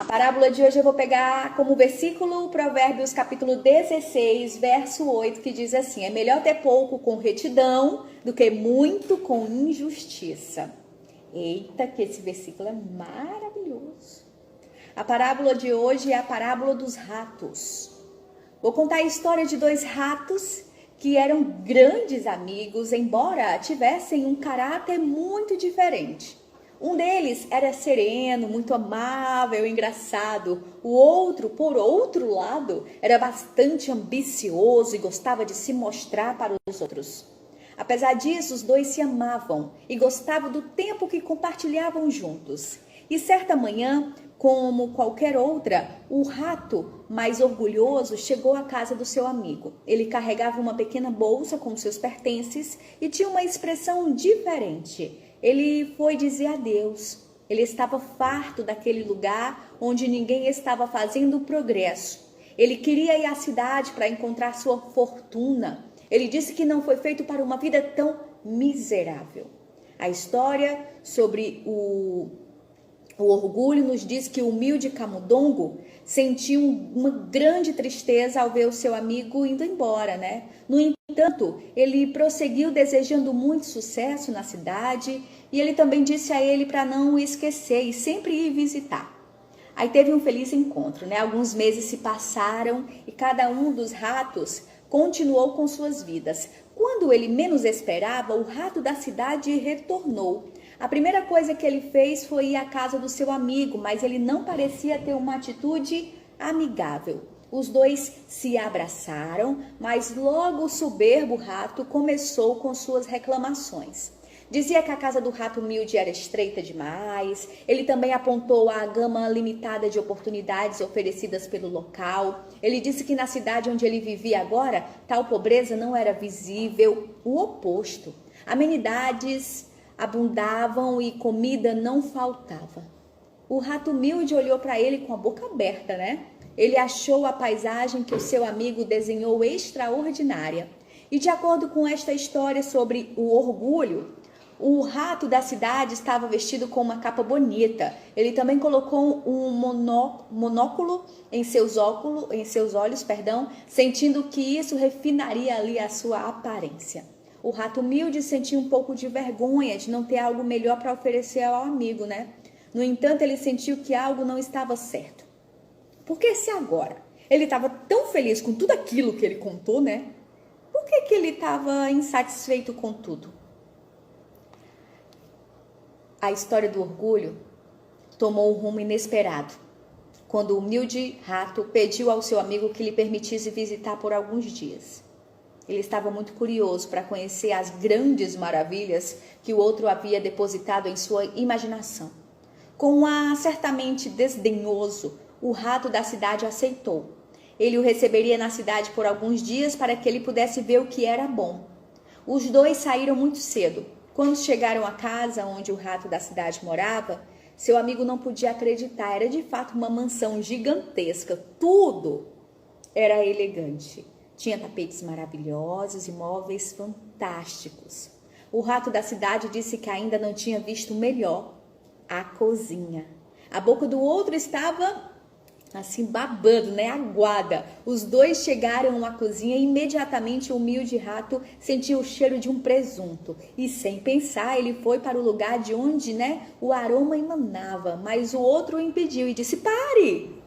A parábola de hoje eu vou pegar como versículo Provérbios capítulo 16, verso 8, que diz assim: é melhor ter pouco com retidão do que muito com injustiça. Eita, que esse versículo é maravilhoso. A parábola de hoje é a parábola dos ratos. Vou contar a história de dois ratos que eram grandes amigos, embora tivessem um caráter muito diferente. Um deles era sereno, muito amável, engraçado. O outro, por outro lado, era bastante ambicioso e gostava de se mostrar para os outros. Apesar disso, os dois se amavam e gostavam do tempo que compartilhavam juntos. E certa manhã, como qualquer outra, o rato mais orgulhoso chegou à casa do seu amigo. Ele carregava uma pequena bolsa com seus pertences e tinha uma expressão diferente. Ele foi dizer adeus. Ele estava farto daquele lugar onde ninguém estava fazendo progresso. Ele queria ir à cidade para encontrar sua fortuna. Ele disse que não foi feito para uma vida tão miserável. A história sobre o orgulho nos diz que o humilde camundongo sentiu uma grande tristeza ao ver o seu amigo indo embora, né? No entanto, ele prosseguiu desejando muito sucesso na cidade e ele também disse a ele para não o esquecer e sempre ir visitar. Aí teve um feliz encontro, né? Alguns meses se passaram e cada um dos ratos continuou com suas vidas. Quando ele menos esperava, o rato da cidade retornou. A primeira coisa que ele fez foi ir à casa do seu amigo, mas ele não parecia ter uma atitude amigável. Os dois se abraçaram, mas logo o soberbo rato começou com suas reclamações. Dizia que a casa do rato humilde era estreita demais. Ele também apontou a gama limitada de oportunidades oferecidas pelo local. Ele disse que na cidade onde ele vivia agora, tal pobreza não era visível. O oposto. Amenidades abundavam e comida não faltava. O rato humilde olhou para ele com a boca aberta, né? Ele achou a paisagem que o seu amigo desenhou extraordinária. E de acordo com esta história sobre o orgulho, o rato da cidade estava vestido com uma capa bonita. Ele também colocou um monóculo em seus olhos, sentindo que isso refinaria ali a sua aparência. O rato humilde sentia um pouco de vergonha de não ter algo melhor para oferecer ao amigo, né? No entanto, ele sentiu que algo não estava certo. Porque se agora ele estava tão feliz com tudo aquilo que ele contou, né? Por que ele estava insatisfeito com tudo? A história do orgulho tomou um rumo inesperado, quando o humilde rato pediu ao seu amigo que lhe permitisse visitar por alguns dias. Ele estava muito curioso para conhecer as grandes maravilhas que o outro havia depositado em sua imaginação. Com um ar certamente desdenhoso, o rato da cidade aceitou. Ele o receberia na cidade por alguns dias para que ele pudesse ver o que era bom. Os dois saíram muito cedo. Quando chegaram à casa onde o rato da cidade morava, seu amigo não podia acreditar. Era de fato uma mansão gigantesca. Tudo era elegante. Tinha tapetes maravilhosos e móveis fantásticos. O rato da cidade disse que ainda não tinha visto o melhor, a cozinha. A boca do outro estava assim babando, né? Aguada. Os dois chegaram à cozinha e imediatamente o humilde rato sentiu o cheiro de um presunto. E sem pensar, ele foi para o lugar de onde, né, o aroma emanava. Mas o outro o impediu e disse: "Pare!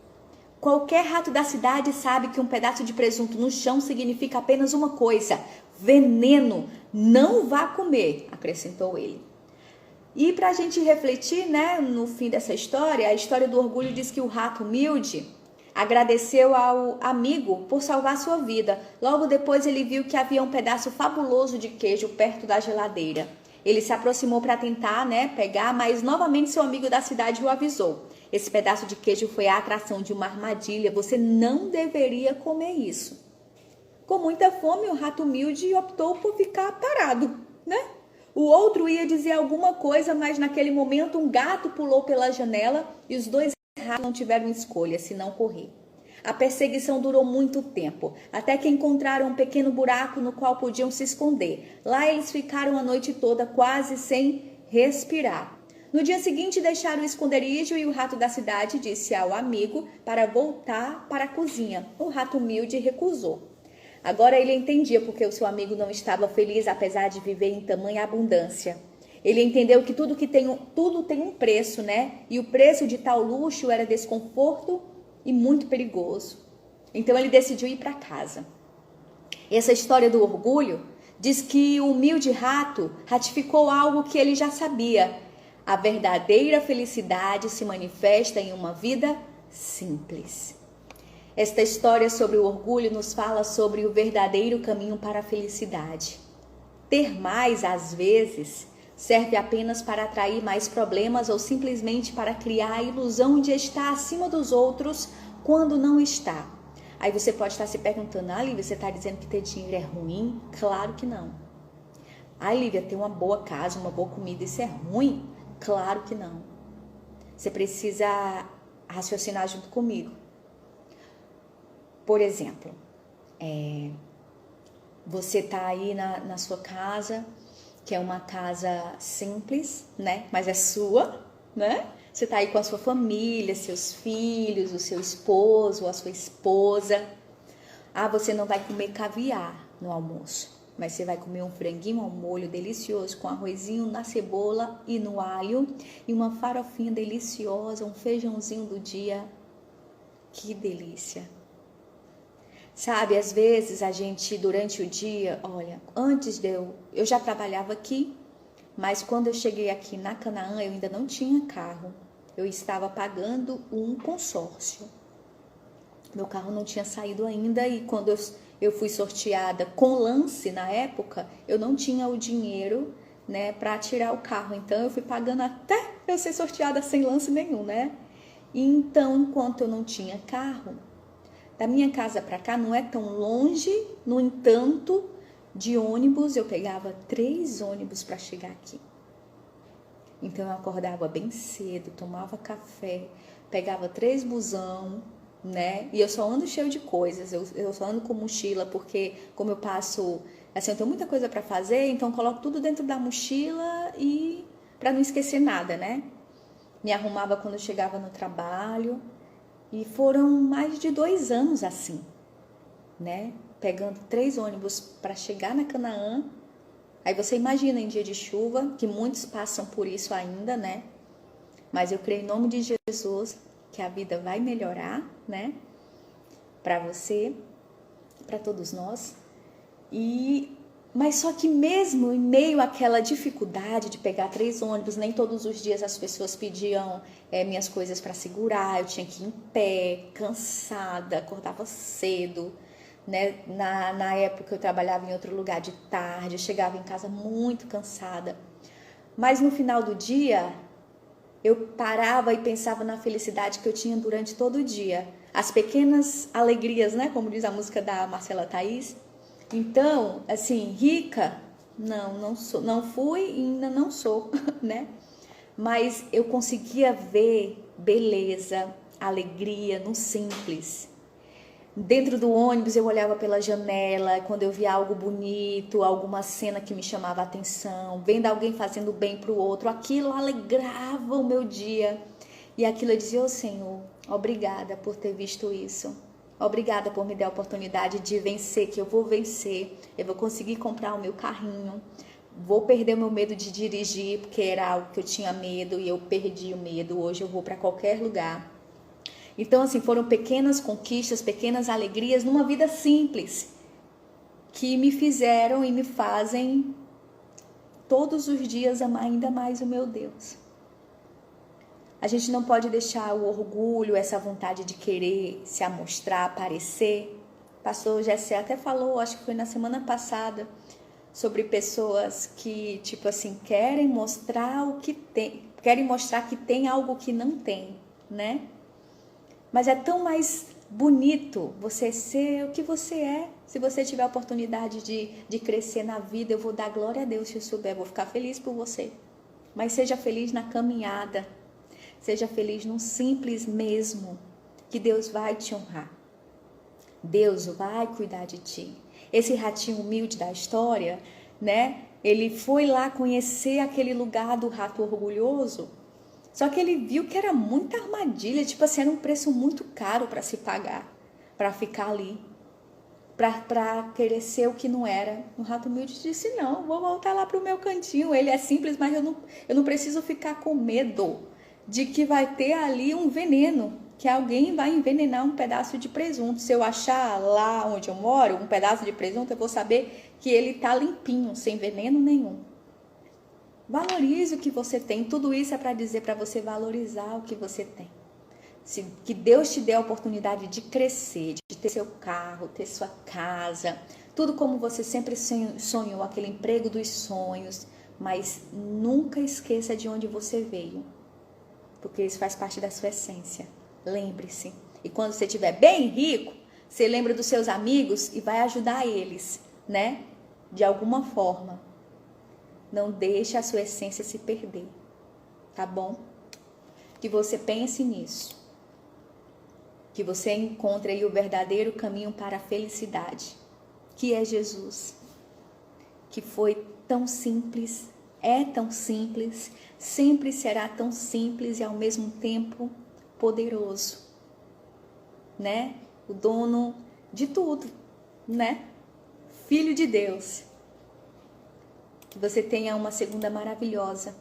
Qualquer rato da cidade sabe que um pedaço de presunto no chão significa apenas uma coisa: veneno. Não vá comer", acrescentou ele. E para a gente refletir, né, no fim dessa história, a história do orgulho diz que o rato humilde agradeceu ao amigo por salvar sua vida. Logo depois ele viu que havia um pedaço fabuloso de queijo perto da geladeira. Ele se aproximou para tentar, né, pegar, mas novamente seu amigo da cidade o avisou. Esse pedaço de queijo foi a atração de uma armadilha. Você não deveria comer isso. Com muita fome, o rato humilde optou por ficar parado, né? O outro ia dizer alguma coisa, mas naquele momento um gato pulou pela janela e os dois ratos não tiveram escolha, senão correr. A perseguição durou muito tempo, até que encontraram um pequeno buraco no qual podiam se esconder. Lá eles ficaram a noite toda quase sem respirar. No dia seguinte, deixaram o esconderijo e o rato da cidade disse ao amigo para voltar para a cozinha. O rato humilde recusou. Agora ele entendia porque o seu amigo não estava feliz, apesar de viver em tamanha abundância. Ele entendeu que tudo tem um preço, né? E o preço de tal luxo era desconforto e muito perigoso. Então ele decidiu ir para casa. Essa história do orgulho diz que o humilde rato ratificou algo que ele já sabia. A verdadeira felicidade se manifesta em uma vida simples. Esta história sobre o orgulho nos fala sobre o verdadeiro caminho para a felicidade. Ter mais, às vezes, serve apenas para atrair mais problemas ou simplesmente para criar a ilusão de estar acima dos outros quando não está. Aí você pode estar se perguntando, Lívia, você está dizendo que ter dinheiro é ruim? Claro que não. Lívia, ter uma boa casa, uma boa comida, isso é ruim? Claro que não. Você precisa raciocinar junto comigo. Por exemplo, você está aí na sua casa, que é uma casa simples, né? Mas é sua, né? Você está aí com a sua família, seus filhos, o seu esposo, a sua esposa. Você não vai comer caviar no almoço, mas você vai comer um franguinho ao molho delicioso com arrozinho na cebola e no alho e uma farofinha deliciosa, um feijãozinho do dia. Que delícia! Sabe, às vezes a gente durante o dia, antes eu já trabalhava aqui, mas quando eu cheguei aqui na Canaã eu ainda não tinha carro. Eu estava pagando um consórcio. Meu carro não tinha saído ainda e quando eu fui sorteada com lance na época, eu não tinha o dinheiro, né, para tirar o carro. Então eu fui pagando até eu ser sorteada sem lance nenhum, né? E então, enquanto eu não tinha carro, da minha casa para cá não é tão longe, no entanto, de ônibus eu pegava 3 ônibus para chegar aqui. Então eu acordava bem cedo, tomava café, pegava 3 busão, né? E eu só ando cheio de coisas, eu só ando com mochila, porque como eu passo, assim, eu tenho muita coisa para fazer, então eu coloco tudo dentro da mochila e para não esquecer nada, né? Me arrumava quando eu chegava no trabalho. E foram mais de 2 anos assim, né? Pegando 3 ônibus para chegar na Canaã. Aí você imagina em dia de chuva, que muitos passam por isso ainda, né? Mas eu creio em nome de Jesus que a vida vai melhorar, né? Para você, para todos nós. Mas só que mesmo em meio àquela dificuldade de pegar 3 ônibus, nem todos os dias as pessoas pediam minhas coisas para segurar, eu tinha que ir em pé, cansada, acordava cedo, né? Na época eu trabalhava em outro lugar de tarde, eu chegava em casa muito cansada. Mas no final do dia, eu parava e pensava na felicidade que eu tinha durante todo o dia. As pequenas alegrias, né? Como diz a música da Marcela Thaís. Então, assim, rica, não sou, não fui e ainda não sou, né? Mas eu conseguia ver beleza, alegria no simples. Dentro do ônibus eu olhava pela janela, quando eu via algo bonito, alguma cena que me chamava a atenção, vendo alguém fazendo bem para o outro, aquilo alegrava o meu dia. E aquilo eu dizia, Senhor, obrigada por ter visto isso. Obrigada por me dar a oportunidade de vencer, que eu vou vencer. Eu vou conseguir comprar o meu carrinho. Vou perder o meu medo de dirigir, porque era algo que eu tinha medo e eu perdi o medo. Hoje eu vou para qualquer lugar. Então, assim, foram pequenas conquistas, pequenas alegrias numa vida simples que me fizeram e me fazem todos os dias amar ainda mais o meu Deus. A gente não pode deixar o orgulho, essa vontade de querer se amostrar, aparecer. O pastor Jessé até falou, acho que foi na semana passada, sobre pessoas que, tipo assim, querem mostrar o que tem, querem mostrar que tem algo que não tem, né? Mas é tão mais bonito você ser o que você é. Se você tiver a oportunidade de crescer na vida, eu vou dar glória a Deus se eu souber, vou ficar feliz por você. Mas seja feliz na caminhada. Seja feliz no simples mesmo, que Deus vai te honrar. Deus vai cuidar de ti. Esse ratinho humilde da história, né? Ele foi lá conhecer aquele lugar do rato orgulhoso Só que ele viu que era muita armadilha, tipo assim, era um preço muito caro para se pagar, para ficar ali, para querer ser o que não era. O rato humilde disse, não, vou voltar lá pro meu cantinho, ele é simples, mas eu não preciso ficar com medo de que vai ter ali um veneno, que alguém vai envenenar um pedaço de presunto. Se eu achar lá onde eu moro um pedaço de presunto, eu vou saber que ele tá limpinho, sem veneno nenhum. Valorize o que você tem. Tudo isso é para dizer para você valorizar o que você tem. Que Deus te dê a oportunidade de crescer, de ter seu carro, ter sua casa, tudo como você sempre sonhou, aquele emprego dos sonhos, mas nunca esqueça de onde você veio, porque isso faz parte da sua essência. Lembre-se. E quando você estiver bem rico, você lembra dos seus amigos e vai ajudar eles, né? De alguma forma. Não deixe a sua essência se perder, tá bom? Que você pense nisso. Que você encontre aí o verdadeiro caminho para a felicidade, que é Jesus. Que foi tão simples, é tão simples, sempre será tão simples e ao mesmo tempo poderoso, né? O dono de tudo, né? Filho de Deus. Que você tenha uma segunda maravilhosa.